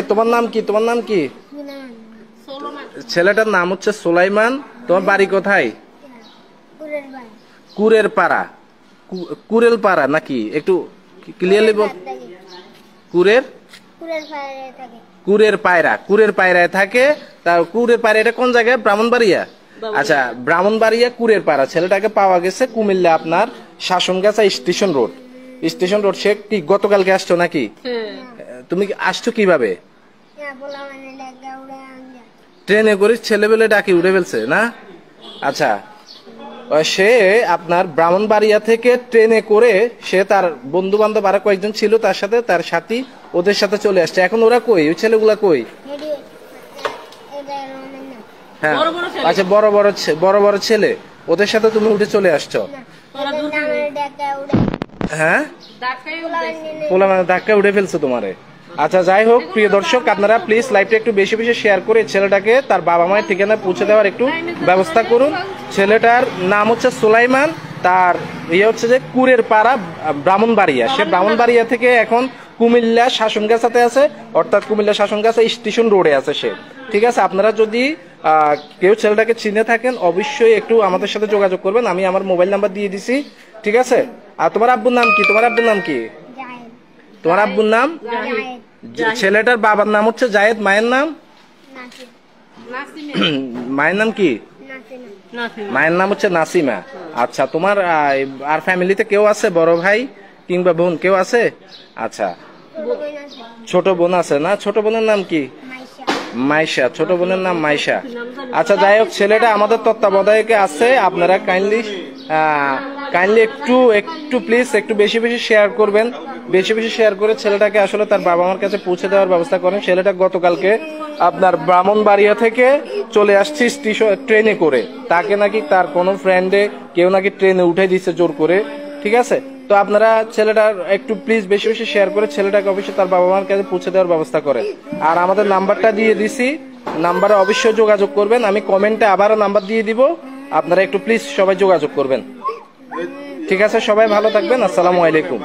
তোমার নাম কি? তোমার নাম কি? ছেলেটার নাম হচ্ছে সুলাইমান। তোমার বাড়ি কোথায়? কুরের পাড়া। কুরেল পাড়া নাকি? একটু ক্লিয়ারলি বল। কুরের কুরের পায়রা। কুরের পায়রায় থাকে। তা কুরের পায়রা এটা কোন জায়গায়? ব্রাহ্মণবাড়িয়া। আচ্ছা, ব্রাহ্মণবাড়িয়া কুরের পাড়া। ছেলেটাকে পাওয়া গেছে কুমিল্লা আপনার Shashongacha station road. Station road. সে কি গতকালকে আসছো নাকি? তুমি আসছো কিভাবে? ট্রেনে করে ছেলেবেলে ডাকি উড়ে ফেলছে না? আচ্ছা, সে আপনার ব্রাহ্মণবাড়িয়া থেকে ট্রেনে করে সে তার বন্ধু বান্ধব আরো কয়েকজন ছিল তার সাথে, তার সাথী, ওদের সাথে চলে আসছে। এখন ওরা কই? ওই ছেলেগুলা কই? হ্যাঁ, আচ্ছা, বড় বড় ছেলে, ওদের সাথে তুমি উঠে চলে আসছো। হ্যাঁ, পোলা মানে ধাক্কা উঠে ফেলছো তোমারে। আচ্ছা, যাই হোক প্রিয় দর্শক, আপনারা প্লিজ লাইভটা একটু বেশি বেশি শেয়ার করে ছেলেটাকে তার বাবা মায়ের ঠিকানা পৌঁছে দেওয়ার একটু ব্যবস্থা করুন। ছেলেটার নাম হচ্ছে সুলাইমান। তার হচ্ছে যে কুরের পাড়া, ব্রাহ্মণবাড়িয়া। সে ব্রাহ্মণবাড়িয়া থেকে এখন কুমিল্লা শাসনগাছাতে আছে, অর্থাৎ কুমিল্লা শাসনগাছা স্টেশন রোডে আছে সে। ঠিক আছে, আপনারা যদি কেউ ছেলেটাকে চিনে থাকেন অবশ্যই একটু আমাদের সাথে যোগাযোগ করবেন। আমি আমার মোবাইল নাম্বার দিয়ে দিছি। ঠিক আছে। আর তোমার আব্বুর নাম কি? তোমার আব্বুর নাম কি? তোমার আব্বুর নাম? ছেলেটার বাবার নাম হচ্ছে জায়েদ। মায়ের নাম? মায়ের নাম কি? মায়ের নাম হচ্ছে নাসিমা। আচ্ছা, তোমার আর ফ্যামিলিতে কেউ আছে? বড় ভাই কিংবা বোন কেউ আছে? আচ্ছা, ছোট বোন আছে না? ছোট বোনের নাম কি? মাইশা। ছোট বোনের নাম মাইশা। আচ্ছা, যাই হোক ছেলেটা আমাদের তত্ত্বাবধায়কে আছে। আপনারা কাইন্ডলি একটু প্লিজ একটু বেশি বেশি শেয়ার করবেন। বেশি বেশি শেয়ার করে ছেলেটাকে আসলে তার বাবা মার কাছে পৌঁছে দেওয়ার ব্যবস্থা করেন। ছেলেটা গতকালকে আপনার ব্রাহ্মণবাড়িয়া থেকে চলে আসছে ট্রেনে করে। তাকে নাকি তার কোনো ফ্রেন্ডে কেউ নাকি ট্রেনে উঠে দিচ্ছে জোর করে। ঠিক আছে, তো আপনারা ছেলেটার একটু প্লিজ বেশি বেশি শেয়ার করে ছেলেটাকে অবশ্যই তার বাবা মার কাছে পৌঁছে দেওয়ার ব্যবস্থা করেন। আর আমাদের নাম্বারটা দিয়ে দিছি, নাম্বারে অবশ্যই যোগাযোগ করবেন। আমি কমেন্টে আবারও নাম্বার দিয়ে দিব, আপনারা একটু প্লিজ সবাই যোগাযোগ করবেন। ঠিক আছে, সবাই ভালো থাকবেন। আসসালামু আলাইকুম।